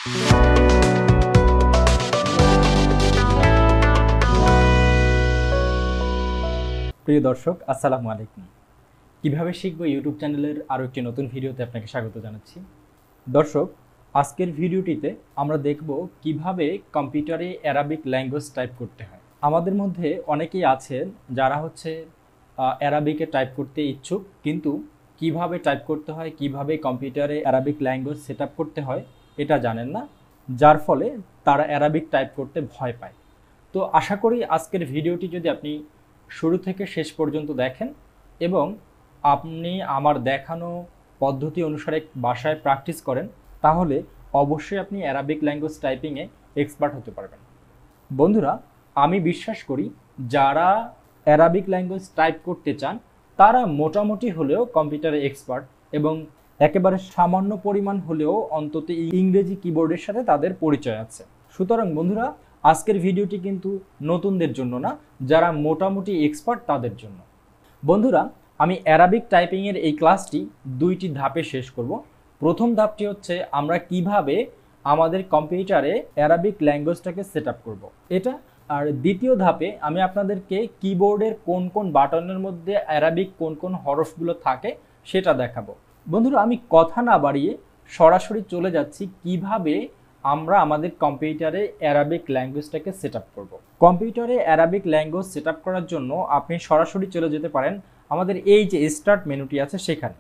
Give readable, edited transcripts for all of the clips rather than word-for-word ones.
প্রিয় দর্শক, আসসালামু আলাইকুম। কিভাবে শিখবো ইউটিউব চ্যানেলের আরও একটি নতুন ভিডিওতে আপনাকে স্বাগত জানাচ্ছি। দর্শক, আজকের ভিডিওটিতে আমরা দেখব কিভাবে কম্পিউটারে অ্যারাবিক ল্যাঙ্গুয়েজ টাইপ করতে হয়। আমাদের মধ্যে অনেকেই আছেন যারা অ্যারাবিকে টাইপ করতে ইচ্ছুক, কিন্তু কিভাবে টাইপ করতে হয়, কিভাবে কম্পিউটারে অ্যারাবিক ল্যাঙ্গুয়েজ সেট আপ করতে হয় এটা জানেন না, যার ফলে তারা অ্যারাবিক টাইপ করতে ভয় পায়। তো আশা করি আজকের ভিডিওটি যদি আপনি শুরু থেকে শেষ পর্যন্ত দেখেন এবং আপনি আমার দেখানো পদ্ধতি অনুসারে বাসায় প্র্যাকটিস করেন, তাহলে অবশ্যই আপনি অ্যারাবিক ল্যাঙ্গুয়েজ টাইপিংয়ে এক্সপার্ট হতে পারবেন। বন্ধুরা, আমি বিশ্বাস করি যারা অ্যারাবিক ল্যাঙ্গুয়েজ টাইপ করতে চান তারা মোটামুটি হলেও কম্পিউটারে এক্সপার্ট এবং একেবারে সামান্য পরিমাণ হলেও অন্তত ইংরেজি কিবোর্ডের সাথে তাদের পরিচয় আছে। সুতরাং বন্ধুরা, আজকের ভিডিওটি কিন্তু নতুনদের জন্য না, যারা মোটামুটি এক্সপার্ট তাদের জন্য। বন্ধুরা, আমি অ্যারাবিক টাইপিংয়ের এই ক্লাসটি দুইটি ধাপে শেষ করব। প্রথম ধাপটি হচ্ছে আমরা কিভাবে আমাদের কম্পিউটারে অ্যারাবিক ল্যাঙ্গুয়েজটাকে সেট আপ করবো এটা, আর দ্বিতীয় ধাপে আমি আপনাদেরকে কিবোর্ডের কোন কোন বাটনের মধ্যে অ্যারাবিক কোন কোন হরফগুলো থাকে সেটা দেখাবো। বন্ধুরা, আমি কথা না বাড়িয়ে সরাসরি চলে যাচ্ছি কিভাবে আমরা আমাদের কম্পিউটারে অ্যারাবিক ল্যাঙ্গুয়েজটাকে সেট আপ করবো। কম্পিউটারে অ্যারাবিক ল্যাঙ্গুয়েজ সেট আপ করার জন্য আপনি সরাসরি চলে যেতে পারেন আমাদের এই যে স্টার্ট মেনুটি আছে সেখানে।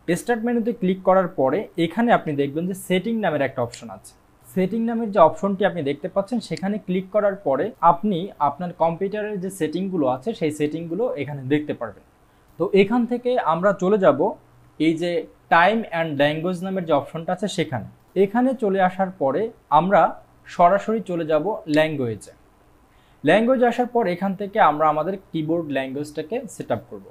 স্টার্ট মেনুতে ক্লিক করার পরে এখানে আপনি দেখবেন যে সেটিং নামের একটা অপশন আছে। সেটিং নামের যে অপশনটি আপনি দেখতে পাচ্ছেন, সেখানে ক্লিক করার পরে আপনি আপনার কম্পিউটারের যে সেটিংগুলো আছে সেই সেটিংগুলো এখানে দেখতে পারবেন। তো এখান থেকে আমরা চলে যাব এই যে টাইম অ্যান্ড ল্যাঙ্গুয়েজ নামের যে অপশনটা আছে সেখানে। এখানে চলে আসার পরে আমরা সরাসরি চলে যাব ল্যাঙ্গুয়েজে। ল্যাঙ্গুয়েজ আসার পর এখান থেকে আমরা আমাদের কিবোর্ড ল্যাঙ্গুয়েজটাকে সেট আপ করবো।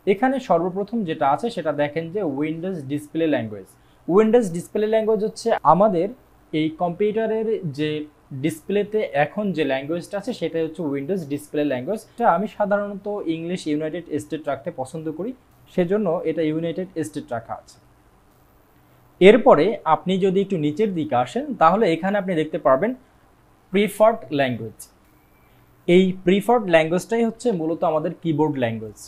এখানে সর্বপ্রথম যেটা আছে সেটা দেখেন যে Windows display language. Windows display language হচ্ছে আমাদের এই কম্পিউটারের যে ডিসপ্লেতে এখন যে ল্যাঙ্গুয়েজটা আছে সেটা হচ্ছে উইন্ডোজ ডিসপ্লে ল্যাঙ্গুয়েজ। এটা আমি সাধারণত ইংলিশ ইউনাইটেড স্টেট রাখতে পছন্দ করি, সেজন্য এটা ইউনাইটেড স্টেট রাখা আছে। এরপরে আপনি যদি একটু নিচের দিকে আসেন তাহলে এখানে আপনি দেখতে পারবেন প্রিফার্ড ল্যাঙ্গুয়েজ। এই প্রিফার্ড ল্যাঙ্গুয়েজটাই হচ্ছে মূলত আমাদের কিবোর্ড ল্যাঙ্গুয়েজ।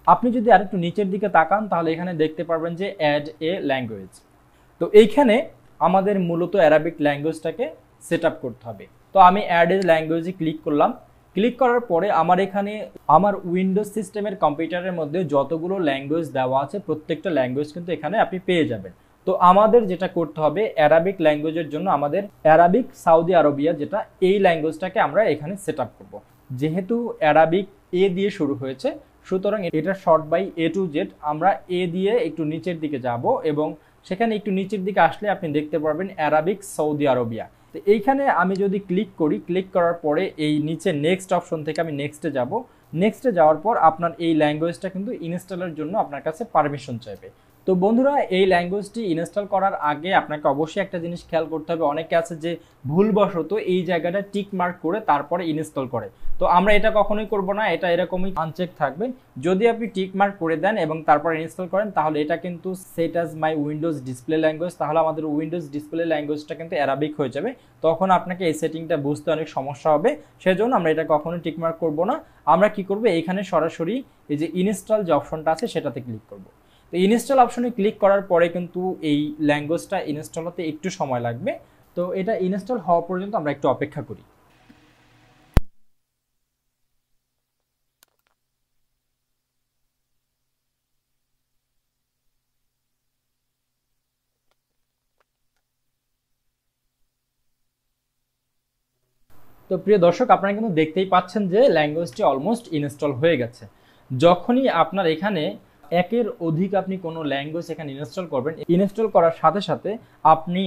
আপনি যদি আরেকটু নিচের দিকে তাকান তাহলে এখানে দেখতে পারবেন যে অ্যাড এ ল্যাঙ্গুয়েজ। তো এইখানে আমাদের মূলত অ্যারাবিক ল্যাঙ্গুয়েজটাকে সেট আপ করতে হবে। তো আমি অ্যাড এ ল্যাঙ্গুয়েজে ক্লিক করলাম। ক্লিক করার পরে আমার উইন্ডোজ সিস্টেমের কম্পিউটারের মধ্যে যতগুলো ল্যাঙ্গুয়েজ দেওয়া আছে প্রত্যেকটা ল্যাঙ্গুয়েজ কিন্তু এখানে আপনি পেয়ে যাবেন। তো আমাদের যেটা করতে হবে অ্যারাবিক ল্যাঙ্গুয়েজের জন্য আমাদের অ্যারাবিক সাউদি আরবিয়া যেটা, এই ল্যাঙ্গুয়েজটাকে আমরা এখানে সেট আপ করবো। যেহেতু অ্যারাবিক এ দিয়ে শুরু হয়েছে, সুতরাং এটা short by A to Z. আমরা এ দিয়ে একটু নিচের দিকে যাব এবং সেখানে একটু নিচের দিকে আসলে আপনি দেখতে পারবেন অ্যারাবিক সৌদি আরবিয়া। তো এইখানে আমি যদি ক্লিক করি, ক্লিক করার পরে এই নিচে নেক্সট অপশন থেকে আমি নেক্সটে যাব। নেক্সটে যাওয়ার পর আপনার এই ল্যাঙ্গুয়েজটা কিন্তু ইনস্টলের জন্য আপনার কাছে পারমিশন চাইবে। তো বন্ধুরা, এই ল্যাঙ্গুয়েজটি ইনস্টল করার আগে আপনাকে অবশ্যই একটা জিনিস খেয়াল করতে হবে। অনেকে আছে যে ভুলবশত এই জায়গাটা টিক মার্ক করে তারপরে ইনস্টল করে। তো আমরা এটা কখনোই করব না, এটা এরকমই আনচেক থাকবে। যদি আপনি টিক মার্ক করে দেন এবং তারপর ইনস্টল করেন তাহলে এটা কিন্তু set as my Windows display language, তাহলে আমাদের উইন্ডোজ ডিসপ্লে ল্যাঙ্গুয়েজটা কিন্তু অ্যারাবিক হয়ে যাবে। তখন আপনাকে এই সেটিংটা বুঝতে অনেক সমস্যা হবে, সেজন্য আমরা এটা কখনোই টিক মার্ক করবো না। আমরা কি করবো, এখানে সরাসরি এই যে ইনস্টল যে অপশনটা আছে সেটাতে ক্লিক করবো। তো ইনস্টল অপশনে ক্লিক করার পরে কিন্তু এই ল্যাঙ্গুয়েজটা ইনস্টল হতে একটু সময় লাগবে। তো এটা ইনস্টল হওয়া পর্যন্ত আমরা একটু অপেক্ষা করি। তো প্রিয় দর্শক, আপনারা কিন্তু দেখতেই পাচ্ছেন যে ল্যাঙ্গুয়েজটি অলমোস্ট ইনস্টল হয়ে গেছে। যখনই আপনার এখানে একের অধিক আপনি কোনো ল্যাঙ্গুয়েজ এখানে ইনস্টল করবেন, ইনস্টল করার সাথে সাথে আপনি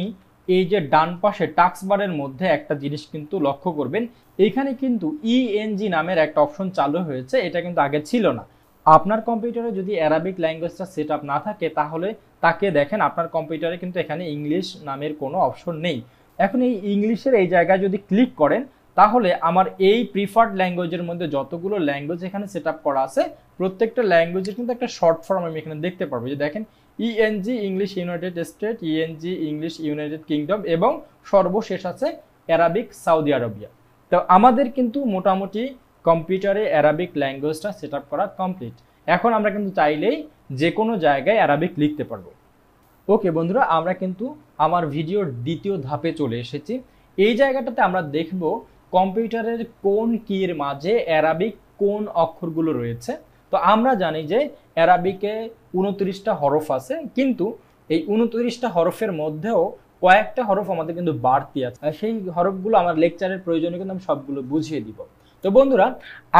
এই যে ডান পাশে টাস্ক বারের মধ্যে একটা জিনিস কিন্তু লক্ষ্য করবেন, এইখানে কিন্তু ইএনজি নামের একটা অপশন চালু হয়েছে। এটা কিন্তু আগে ছিল না। আপনার কম্পিউটারে যদি অ্যারাবিক ল্যাঙ্গুয়েজটা সেট আপ না থাকে তাহলে তাকে দেখেন আপনার কম্পিউটারে কিন্তু এখানে ইংলিশ নামের কোনো অপশন নেই। এখন এই ইংলিশের এই জায়গায় যদি ক্লিক করেন তাহলে আমার এই প্রিফার্ড ল্যাঙ্গুয়েজের মধ্যে যতগুলো ল্যাঙ্গুয়েজ এখানে সেট আপ করা আছে প্রত্যেকটা ল্যাঙ্গুয়েজের কিন্তু একটা শর্ট ফর্ম আমি এখানে দেখতে পারবো। যে দেখেন ENG English United state, ENG English United kingdom এবং সর্বশেষ আছে অ্যারাবিক সৌদি আরবিয়া। তো আমাদের কিন্তু মোটামুটি কম্পিউটারে অ্যারাবিক ল্যাঙ্গুয়েজটা সেট আপ করা কমপ্লিট। এখন আমরা কিন্তু চাইলেই যে কোনো জায়গায় অ্যারাবিক লিখতে পারবো। ওকে বন্ধুরা, আমরা কিন্তু আমার ভিডিওর দ্বিতীয় ধাপে চলে এসেছি। এই জায়গাটাতে আমরা দেখব কম্পিউটারের কোন কির মাঝে অ্যারাবিক কোন অক্ষরগুলো রয়েছে। তো আমরা জানি যে অ্যারাবিকে 29টা হরফ আছে, কিন্তু এই 29টা হরফের মধ্যেও কয়েকটা হরফ আমাদের কিন্তু বাড়তি আছে। সেই হরফগুলো আমার লেকচারের প্রয়োজনে কিন্তু আমি সবগুলো বুঝিয়ে দিব। তো বন্ধুরা,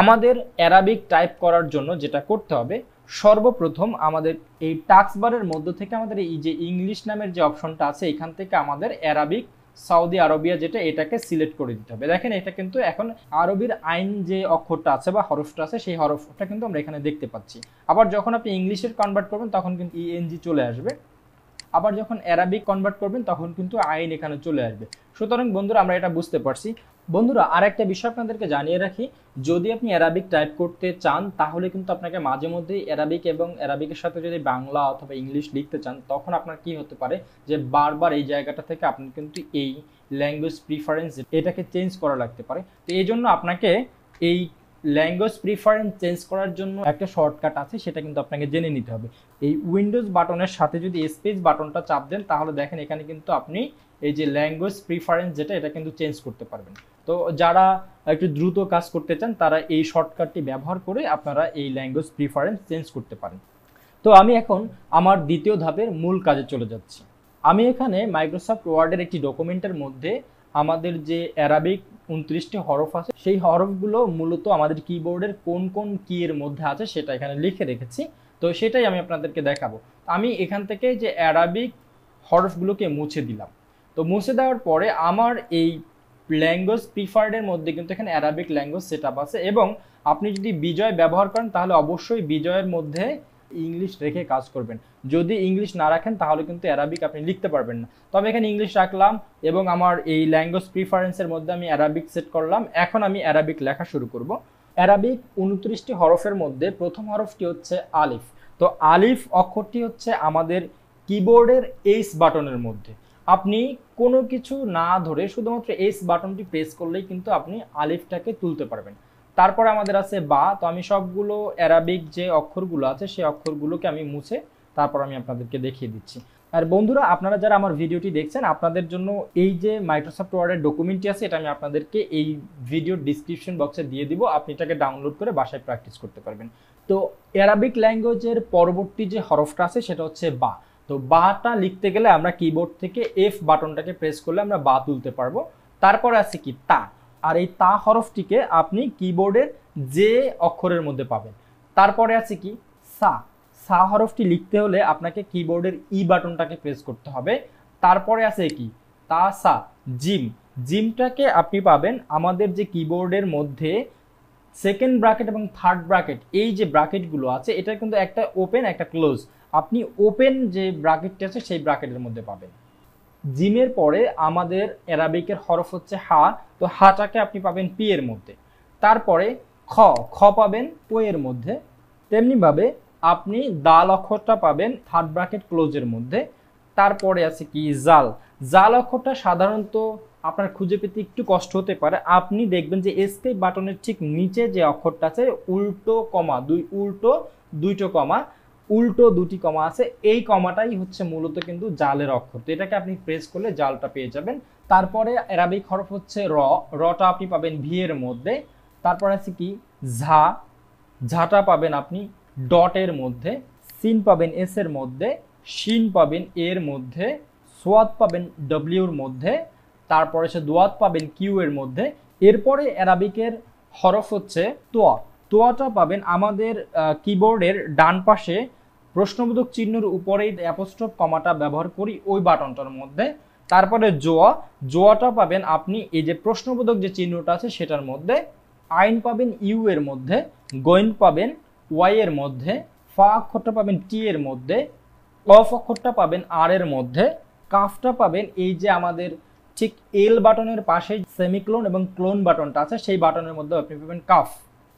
আমাদের অ্যারাবিক টাইপ করার জন্য যেটা করতে হবে, সর্বপ্রথম আমাদের এই টাস্ক বারের মধ্য থেকে আমাদের এই যে ইংলিশ নামের যে অপশনটা আছে, এখান থেকে আমাদের অ্যারাবিক সৌদি আরবিয়া যেটা, এটাকে সিলেক্ট করে দিতে হবে। দেখেন এটা কিন্তু এখন আরবির আইন যে অক্ষরটা আছে বা হরফটা আছে, সেই হরফটা কিন্তু আমরা এখানে দেখতে পাচ্ছি। আবার যখন আপনি ইংলিশের কনভার্ট করবেন তখন কিন্তু ইএনজি চলে আসবে। আবার যখন অ্যারাবিক কনভার্ট করবেন তখন কিন্তু আইন এখানে চলে আসবে। সুতরাং বন্ধুরা, আমরা এটা বুঝতে পারছি। বন্ধুরা, আর একটা বিষয় আপনাদেরকে জানিয়ে রাখি, যদি আপনি অ্যারাবিক টাইপ করতে চান তাহলে কিন্তু আপনাকে মাঝে মধ্যেই অ্যারাবিক এবং অ্যারাবিকের সাথে যদি বাংলা অথবা ইংলিশ লিখতে চান, তখন আপনার কি হতে পারে যে বারবার এই জায়গাটা থেকে আপনি কিন্তু এই ল্যাঙ্গুয়েজ প্রিফারেন্স এটাকে চেঞ্জ করা লাগতে পারে। তো এই জন্য আপনাকে এই ল্যাঙ্গুয়েজ প্রিফারেন্স চেঞ্জ করার জন্য একটা শর্টকাট আছে, সেটা কিন্তু আপনাকে জেনে নিতে হবে। এই উইন্ডোজ বাটনের সাথে যদি স্পেস বাটনটা চাপ দেন, তাহলে দেখেন এখানে কিন্তু আপনি এই যে ল্যাঙ্গুয়েজ প্রিফারেন্স যেটা, এটা কিন্তু চেঞ্জ করতে পারবেন। তো যারা একটু দ্রুত কাজ করতে চান তারা এই শর্টকাটটি ব্যবহার করে আপনারা এই ল্যাঙ্গুয়েজ প্রিফারেন্স চেঞ্জ করতে পারেন। তো আমি এখন আমার দ্বিতীয় ধাপের মূল কাজে চলে যাচ্ছি। আমি এখানে মাইক্রোসফট ওয়ার্ডের একটি ডকুমেন্টের মধ্যে আমাদের যে অ্যারাবিক 29টি হরফ আছে, সেই হরফগুলো মূলত আমাদের কিবোর্ডের কোন কোন কি এর মধ্যে আছে সেটা এখানে লিখে রেখেছি। তো সেটাই আমি আপনাদেরকে দেখাবো। আমি এখান থেকে যে অ্যারাবিক হরফগুলোকে মুছে দিলাম। তো মুছে দেওয়ার পরে আমার এই ল্যাঙ্গুয়েজ প্রিফার্ডের মধ্যে কিন্তু এখানে অ্যারাবিক ল্যাঙ্গুয়েজ সেট আপ আছে, এবং আপনি যদি বিজয় ব্যবহার করেন তাহলে অবশ্যই বিজয়ের মধ্যে ইংলিশ রেখে কাজ করবেন। যদি ইংলিশ না রাখেন তাহলে কিন্তু অ্যারাবিক আপনি লিখতে পারবেন না। তো আমি এখানে ইংলিশ রাখলাম এবং আমার এই ল্যাঙ্গুয়েজ প্রিফারেন্সের মধ্যে আমি অ্যারাবিক সেট করলাম। এখন আমি অ্যারাবিক লেখা শুরু করব। অ্যারাবিক 29টি হরফের মধ্যে প্রথম হরফটি হচ্ছে আলিফ। তো আলিফ অক্ষরটি হচ্ছে আমাদের কিবোর্ডের এইচ বাটনের মধ্যে। আপনি কোনো কিছু না ধরে শুধুমাত্র এইচ বাটনটি প্রেস করলেই কিন্তু আপনি আলিফটাকে তুলতে পারবেন। তারপরে আমাদের আছে বা। তো আমি সবগুলো অ্যারাবিক যে অক্ষরগুলো আছে সেই অক্ষরগুলোকে আমি মুছে তারপর আমি আপনাদেরকে দেখিয়ে দিচ্ছি। আর বন্ধুরা, আপনারা যারা আমার ভিডিওটি দেখছেন, আপনাদের জন্য এই যে মাইক্রোসফট ওয়ার্ডের ডকুমেন্টটি আছে, এটা আমি আপনাদেরকে এই ভিডিওর ডিসক্রিপশন বক্সে দিয়ে দিব। আপনি এটাকে ডাউনলোড করে বাসায় প্র্যাকটিস করতে পারবেন। তো অ্যারাবিক ল্যাঙ্গুয়েজের পরবর্তী যে হরফটা আছে সেটা হচ্ছে বা। তো বাটা লিখতে গেলে আমরা কিবোর্ড থেকে এফ বাটনটাকে প্রেস করলে আমরা বা তুলতে পারবো। তারপরে আছে কি তা, আর এই তা হরফটিকে আপনি কিবোর্ডের যে অক্ষরের মধ্যে পাবেন। তারপরে আছে কি সা। সা হরফটি লিখতে হলে আপনাকে কিবোর্ডের ই বাটনটাকে প্রেস করতে হবে। তারপরে আছে কি তা সা জিম। জিমটাকে আপনি পাবেন আমাদের যে কিবোর্ডের মধ্যে সেকেন্ড ব্র্যাকেট এবং থার্ড ব্র্যাকেট, এই যে ব্র্যাকেটগুলো আছে, এটা কিন্তু একটা ওপেন একটা ক্লোজ। আপনি ওপেন যে ব্র্যাকেটটি আছে সেই ব্র্যাকেটের মধ্যে পাবেন। জিমের পরে আমাদের অ্যারাবিকের হরফ হচ্ছে হা। তো হাটাকে আপনি পাবেন পি এর মধ্যে। তারপরে খ। খ পাবেন ও এর মধ্যে। তেমনিভাবে আপনি দাল অক্ষরটা পাবেন থার্ড ব্র্যাকেট ক্লোজের মধ্যে। তারপরে আছে কি জাল। জাল অক্ষরটা সাধারণত আপনার খুঁজে পেতে একটু কষ্ট হতে পারে। আপনি দেখবেন যে এসকেপ বাটনের ঠিক নিচে যে অক্ষরটা আছে, উল্টো কমা উল্টো দুটি কমা আছে, এই কমাটাই হচ্ছে মূলত কিন্তু জালের অক্ষর। তো এটাকে আপনি প্রেস করলে জালটা পেয়ে যাবেন। তারপরে অ্যারাবিক হরফ হচ্ছে র। রটা আপনি পাবেন ভি এর মধ্যে। তারপর আছে কি ঝা। ঝাটা পাবেন আপনি ডটের মধ্যে। সিন পাবেন এস এর মধ্যে। শিন পাবেন এর মধ্যে। সোয়াদ পাবেন ডব্লিউর মধ্যে। তারপরে সে দোয়াত পাবেন কিউ এর মধ্যে। এরপরে অ্যারাবিকের হরফ হচ্ছে তোয়া। তোয়াটা পাবেন আমাদের কিবোর্ডের ডান পাশে প্রশ্নবোধক চিহ্নের উপরেই অ্যাপোস্ট্রফ কমাটা ব্যবহার করি ওই বাটনটার মধ্যে। তারপরে জোয়া। জোয়াটা পাবেন আপনি এই যে প্রশ্নবোধক যে চিহ্নটা আছে সেটার মধ্যে। আইন পাবেন ইউ এর মধ্যে। গইন পাবেন ওয়াই এর মধ্যে। ফা অক্ষরটা পাবেন টি এর মধ্যে। কফ অক্ষরটা পাবেন আর এর মধ্যে। কাফটা পাবেন এই যে আমাদের ঠিক এল বাটনের পাশে সেমিক্লোন এবং ক্লোন বাটনটা আছে, সেই বাটনের মধ্যে আপনি পাবেন কাফ।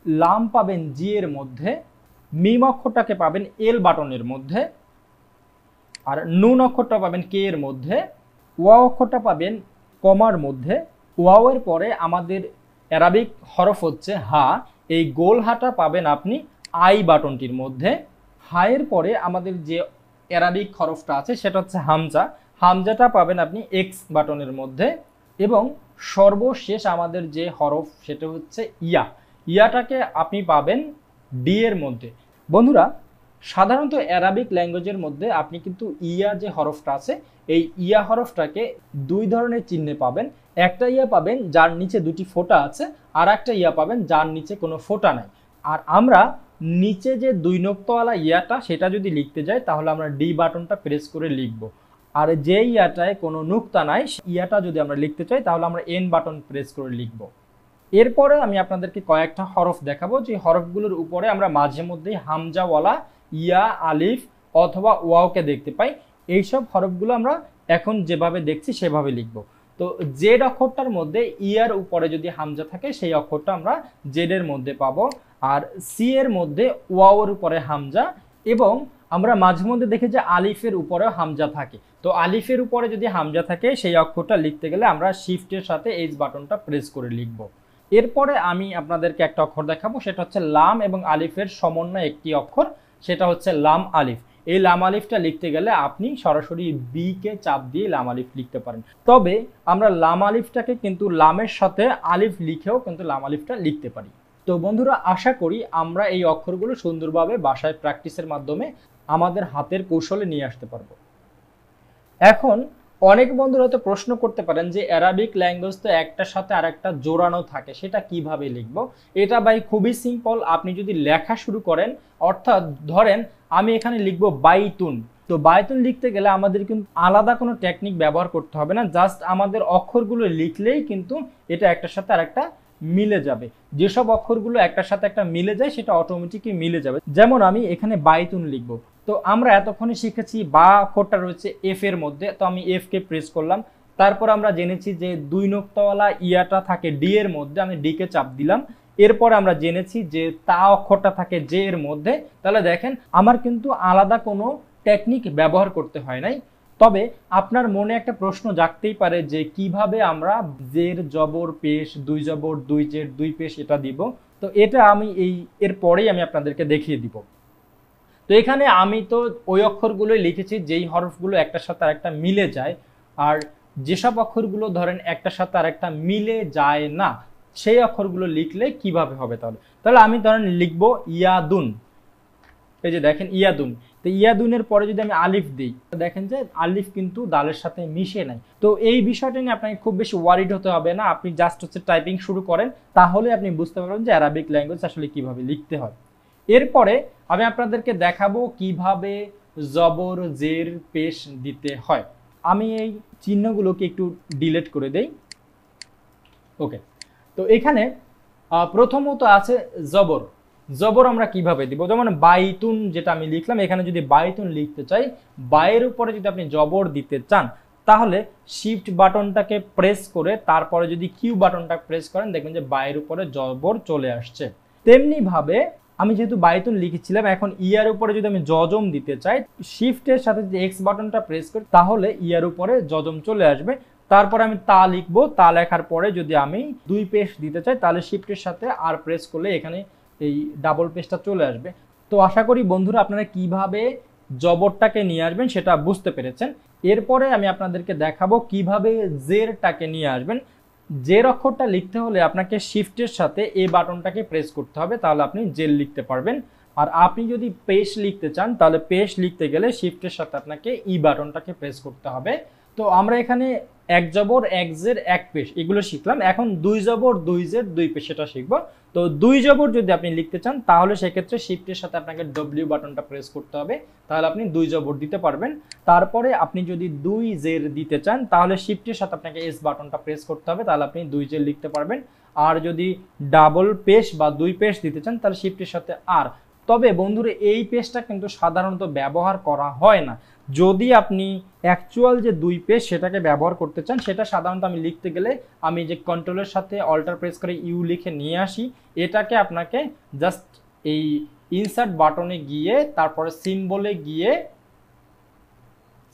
লাম পাবেন জি এর মধ্যে। মিম অক্ষরটাকে পাবেন এল বাটনের মধ্যে। আর নুন অক্ষরটা পাবেন কে এর মধ্যে, ওয়াও অক্ষরটা পাবেন কমার মধ্যে, ওয়াও এর পরে আমাদের অ্যারাবিক হরফ হচ্ছে হা, এই গোল হাটা পাবেন আপনি আই বাটনটির মধ্যে। হায়ের পরে আমাদের যে অ্যারাবিক হরফটা আছে সেটা হচ্ছে হামজা, হামজাটা পাবেন আপনি এক্স বাটনের মধ্যে। এবং সর্বশেষ আমাদের যে হরফ সেটা হচ্ছে ইয়া, ইয়াটাকে আপনি পাবেন ডি এর মধ্যে। বন্ধুরা সাধারণত অ্যারাবিক ল্যাঙ্গুয়েজের মধ্যে আপনি কিন্তু ইয়া যে হরফটা আছে এই ইয়া হরফটাকে দুই ধরনের চিহ্নে পাবেন। একটা ইয়া পাবেন যার নিচে দুটি ফোঁটা আছে, আর একটা ইয়া পাবেন যার নিচে কোনো ফোঁটা নাই। আর আমরা নিচে যে দুই নক্তওয়ালা ইয়াটা সেটা যদি লিখতে যাই তাহলে আমরা ডি বাটনটা প্রেস করে লিখব। আর যে ইয়াটায় কোনো নুক্তা নাই ইয়াটা যদি আমরা লিখতে চাই তাহলে আমরা এন বাটন প্রেস করে লিখব। এরপরে আমি আপনাদেরকে কয়েকটা হরফ দেখাবো যে হরফগুলোর উপরে আমরা মাঝে মধ্যেই হামজাওয়ালা ইয়া, আলিফ অথবা ওয়াওকে দেখতে পাই। এইসব হরফগুলো আমরা এখন যেভাবে দেখছি সেভাবে লিখব। তো জেড অক্ষরটার মধ্যে ইয়ার উপরে যদি হামজা থাকে সেই অক্ষরটা আমরা জেড এর মধ্যে পাবো, আর সি এর মধ্যে ওয়াওর উপরে হামজা, এবং আমরা মাঝে মধ্যে দেখি যে আলিফের উপরেও হামজা থাকে। তো আলিফের উপরে যদি হামজা থাকে সেই অক্ষরটা লিখতে গেলে আমরা শিফটের সাথে এইচ বাটনটা প্রেস করে লিখব। এরপরে আমি আপনাদেরকে একটা অক্ষর দেখাবো, সেটা হচ্ছে লাম এবং আলিফের সমন্বয় একটি অক্ষর, সেটা হচ্ছে লাম আলিফ। এই লাম আলিফটা লিখতে গেলে আপনি সরাসরি বি কে চাপ দিয়ে লাম আলিফ লিখতে পারেন। তবে আমরা লাম আলিফটাকে কিন্তু লামের সাথে আলিফ লিখেও কিন্তু লাম আলিফটা লিখতে পারি। তো বন্ধুরা আশা করি আমরা এই অক্ষরগুলো সুন্দরভাবে বাসায় প্র্যাকটিসের মাধ্যমে আমাদের হাতের কৌশলে নিয়ে আসতে পারবো। এখন অনেক বন্ধুরা হয়তো প্রশ্ন করতে পারেন যে অ্যারাবিক ল্যাঙ্গুয়েজ তো একটার সাথে আরেকটা জোড়ানো থাকে, সেটা কিভাবে লিখব? এটা ভাই খুবই সিম্পল। আপনি যদি লেখা শুরু করেন, অর্থাৎ ধরেন আমি এখানে লিখব বাইতুন, তো বাইতুন লিখতে গেলে আমাদের কিন্তু আলাদা কোনো টেকনিক ব্যবহার করতে হবে না, জাস্ট আমাদের অক্ষরগুলো লিখলেই কিন্তু এটা একটার সাথে আরেকটা মিলে যাবে। যেসব অক্ষরগুলো একটার সাথে একটা মিলে যায় সেটা অটোমেটিকই মিলে যাবে। যেমন আমি এখানে বাইতুন লিখব, তো আমরা এতক্ষণে শিখেছি বা অক্ষরটা রয়েছে এফ এর মধ্যে, তো আমি এফ কে প্রেস করলাম। তারপর আমরা জেনেছি যে দুই নক্তাওয়ালা ইয়াটা থাকে ডি এর মধ্যে, আমি ডি কে চাপ দিলাম। এরপরে আমরা জেনেছি যে তা অক্ষরটা থাকে জে এর মধ্যে। তাহলে দেখেন আমার কিন্তু আলাদা কোনো টেকনিক ব্যবহার করতে হয় নাই। তবে আপনার মনে একটা প্রশ্ন জাগতেই পারে যে কিভাবে আমরা জের জবর পেশ, দুই জবর দুই জের দুই পেশ এটা দিব। তো এটা আমি এর পরেই আমি আপনাদেরকে দেখিয়ে দিব। তো এখানে আমি তো ওই অক্ষরগুলোই লিখেছি যেই হরফগুলো একটার সাথে আরেকটা মিলে যায়, আর যেসব অক্ষরগুলো ধরেন একটার সাথে আরেকটা মিলে যায় না সেই অক্ষরগুলো লিখলে কিভাবে হবে? তাহলে আমি ধরেন লিখবো ইয়াদুন, এই যে দেখেন ইয়াদুন। তো ইয়াদুনের পরে যদি আমি আলিফ দিই, দেখেন যে আলিফ কিন্তু দালের সাথে মিশে নাই। তো এই বিষয়টা নিয়ে আপনাকে খুব বেশি ওয়ারিড হতে হবে না, আপনি জাস্ট হচ্ছে টাইপিং শুরু করেন, তাহলে আপনি বুঝতে পারবেন যে অ্যারাবিক ল্যাঙ্গুয়েজ আসলে কিভাবে লিখতে হয়। এরপরে আমি আপনাদেরকে দেখাবো কিভাবে জবর জের পেশ দিতে হয়। আমি এই চিহ্নগুলোকে একটু ডিলিট করে দেই। ওকে, তো এখানে প্রথমত আছে জবর। জবর আমরা কিভাবে দিব? যেমন বাইতুন যেটা আমি লিখলাম, এখানে যদি বাইতুন লিখতে চাই, বাইয়ের উপরে যদি আপনি জবর দিতে চান তাহলে শিফট বাটনটাকে প্রেস করে তারপরে যদি কিউ বাটনটা প্রেস করেন দেখবেন যে বাইয়ের উপরে জবর চলে আসছে। তেমনি ভাবে আমি যেহেতু বাইতুন লিখেছিলাম, এখন ইয়ার উপরে যদি আমি জজম দিতে চাই, শিফটের সাথে যদি এক্স বাটনটা প্রেস করি তাহলে ইয়ার উপরে জজম চলে আসবে। তারপরে আমি তা লিখবো, তা লেখার পরে যদি আমি দুই পেশ দিতে চাই তাহলে শিফটের সাথে আর প্রেস করলে এখানে এই ডাবল পেজটা চলে আসবে। তো আশা করি বন্ধুরা আপনারা কিভাবে জবরটাকে নিয়ে আসবেন সেটা বুঝতে পেরেছেন। এরপরে আমি আপনাদেরকে দেখাবো কিভাবে জেরটাকে নিয়ে আসবেন। জের অক্ষরটা লিখতে হলে আপনাকে শিফটের সাথে এই বাটনটাকে প্রেস করতে হবে, তাহলে আপনি জের লিখতে পারবেন। আর আপনি যদি পেশ লিখতে চান তাহলে পেশ লিখতে গেলে শিফটের সাথে আপনাকে ই বাটনটাকে প্রেস করতে হবে। তো আমরা এখানে এক জবর এক জের এক পেশ এগুলো শিখলাম, এখন দুই জবর দুই জের দুই পেশ সেটা শিখবো। তো দুই জবর যদি আপনি লিখতে চান তাহলে সেক্ষেত্রে শিফটের সাথে আপনাকে ডব্লিউ বাটনটা প্রেস করতে হবে, তাহলে আপনি দুই জবর দিতে পারবেন। তারপরে আপনি যদি দুই জের দিতে চান তাহলে শিফটের সাথে আপনাকে এস বাটনটা প্রেস করতে হবে, তাহলে আপনি দুই জের লিখতে পারবেন। আর যদি ডাবল পেশ বা দুই পেশ দিতে চান তাহলে শিফটের সাথে আর। তবে বন্ধুরা এই পেশটা কিন্তু সাধারণত ব্যবহার করা হয় না। যদি আপনি অ্যাকচুয়াল যে দুই পেজ সেটাকে ব্যবহার করতে চান, সেটা সাধারণত আমি লিখতে গেলে আমি যে কন্ট্রোলের সাথে অল্টার প্রেস করে ইউ লিখে নিয়ে আসি, এটাকে আপনাকে জাস্ট এই ইনসার্ট বাটনে গিয়ে তারপরে সিম্বলে গিয়ে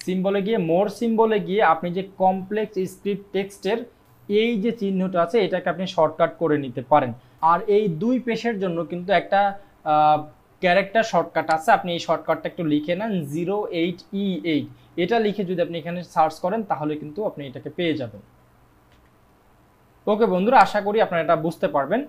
সিম্বলে গিয়ে মোর সিম্বলে গিয়ে আপনি যে কমপ্লেক্স স্ক্রিপ্ট টেক্সটের এই যে চিহ্নটা আছে এটাকে আপনি শর্টকাট করে নিতে পারেন। আর এই দুই পেশের জন্য কিন্তু একটা ক্যারেক্টার শর্টকাট আছে, আপনি এই শর্টকাটটা একটু লিখে নেন 08E8, এটা লিখে যদি আপনি এখানে সার্চ করেন তাহলে কিন্তু আপনি এটাকে পেয়ে যাবেন। ওকে বন্ধুরা, আশা করি আপনারা এটা বুঝতে পারবেন।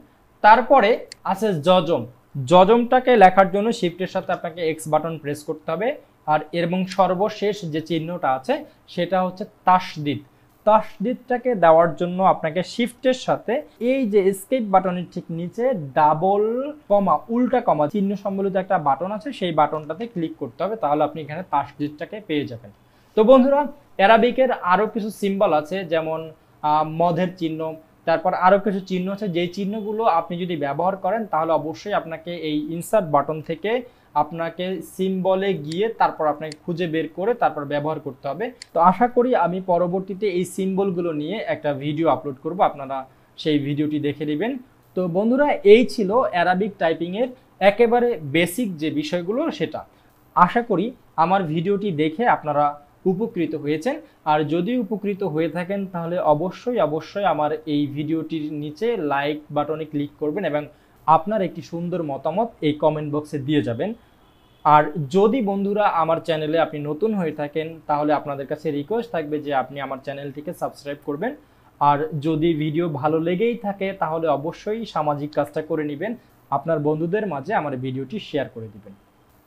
তারপরে আছে যজম। যজমটাকে লেখার জন্য শিফটের সাথে আপনাকে এক্স বাটন প্রেস করতে হবে। আর এবং সর্বশেষ যে চিহ্নটা আছে সেটা হচ্ছে তাসদিদ। তাসদিদটাকে দেওয়ার জন্য আপনাকে শিফটের সাথে এই যে এসকেপ বাটনের ঠিক নিচে ডাবল কমা উল্টা কমা চিহ্ন সম্বলিত একটা বাটন আছে, সেই বাটনটাতে ক্লিক করতে হবে, তাহলে আপনি এখানে তাসদিদটাকে পেয়ে যাবেন। তো বন্ধুরা, অ্যারাবিকের আরো কিছু সিম্বল আছে, যেমন মধের চিহ্ন, তারপর আরো কিছু চিহ্ন আছে, যেই চিহ্নগুলো আপনি যদি ব্যবহার করেন তাহলে অবশ্যই আপনাকে এই ইনসার্ট বাটন থেকে আপনাকে সিম্বলে গিয়ে তারপর আপনাকে খুঁজে বের করে তারপর ব্যবহার করতে হবে। তো আশা করি আমি পরবর্তীতে এই সিম্বলগুলো নিয়ে একটা ভিডিও আপলোড করব, আপনারা সেই ভিডিওটি দেখে নেবেন। তো বন্ধুরা, এই ছিল অ্যারাবিক টাইপিংয়ের একেবারে বেসিক যে বিষয়গুলো সেটা। আশা করি আমার ভিডিওটি দেখে আপনারা উপকৃত হয়েছেন। আর যদি উপকৃত হয়ে থাকেন তাহলে অবশ্যই আমার এই ভিডিওটির নিচে লাইক বাটনে ক্লিক করবেন এবং আপনার একটি সুন্দর মতামত এই কমেন্ট বক্সে দিয়ে যাবেন। আর যদি বন্ধুরা আমার চ্যানেলে আপনি নতুন হয়ে থাকেন তাহলে আপনাদের কাছে রিকোয়েস্ট থাকবে যে আপনি আমার চ্যানেলটিকে সাবস্ক্রাইব করবেন। আর যদি ভিডিও ভালো লেগেই থাকে তাহলে অবশ্যই সামাজিক কাজটা করে নেবেন, আপনার বন্ধুদের মাঝে আমার ভিডিওটি শেয়ার করে দিবেন।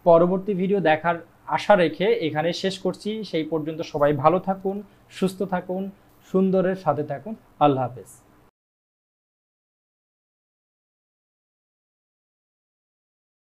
পরবর্তী ভিডিও দেখার আশা রেখে এখানে শেষ করছি। সেই পর্যন্ত সবাই ভালো থাকুন, সুস্থ থাকুন, সুন্দরের সাথে থাকুন। আল্লাহ হাফেজ।